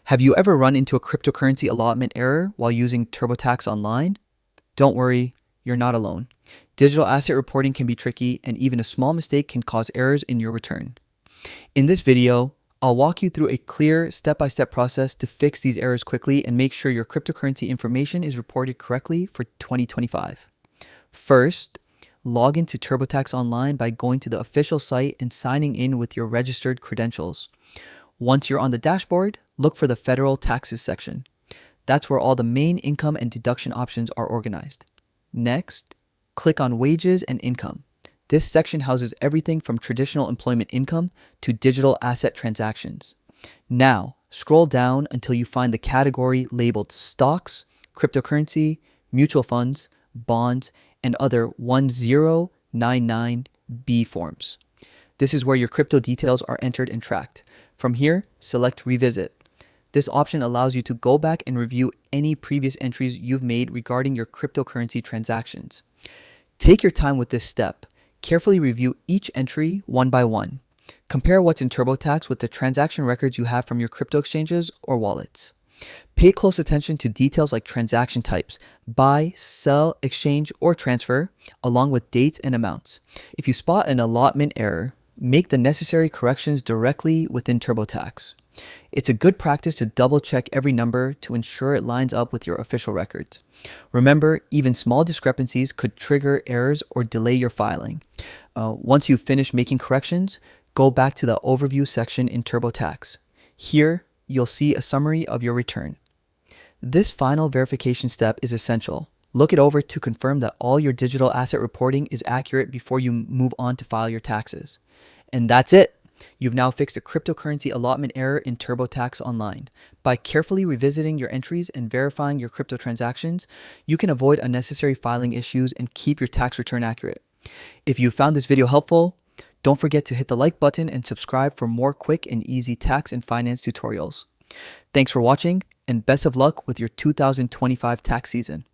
Have you ever run into a cryptocurrency allotment error while using TurboTax Online? Don't worry, you're not alone. Digital asset reporting can be tricky, and even a small mistake can cause errors in your return. In this video, I'll walk you through a clear step-by-step process to fix these errors quickly and make sure your cryptocurrency information is reported correctly for 2025. First, log into TurboTax Online by going to the official site and signing in with your registered credentials. Once you're on the dashboard, look for the Federal Taxes section. That's where all the main income and deduction options are organized. Next, click on Wages and Income. This section houses everything from traditional employment income to digital asset transactions. Now, scroll down until you find the category labeled Stocks, Cryptocurrency, Mutual Funds, Bonds, and other 1099B forms. This is where your crypto details are entered and tracked. From here, select Revisit. This option allows you to go back and review any previous entries you've made regarding your cryptocurrency transactions. Take your time with this step. Carefully review each entry one by one. Compare what's in TurboTax with the transaction records you have from your crypto exchanges or wallets. Pay close attention to details like transaction types, buy, sell, exchange, or transfer, along with dates and amounts. If you spot an allotment error, make the necessary corrections directly within TurboTax. It's a good practice to double check every number to ensure it lines up with your official records. Remember, even small discrepancies could trigger errors or delay your filing. Once you've finished making corrections, go back to the Overview section in TurboTax. Here, you'll see a summary of your return. This final verification step is essential. Look it over to confirm that all your digital asset reporting is accurate before you move on to file your taxes. And that's it. You've now fixed a cryptocurrency allotment error in TurboTax Online. By carefully revisiting your entries and verifying your crypto transactions, you can avoid unnecessary filing issues and keep your tax return accurate. If you found this video helpful, don't forget to hit the like button and subscribe for more quick and easy tax and finance tutorials. Thanks for watching, and best of luck with your 2025 tax season.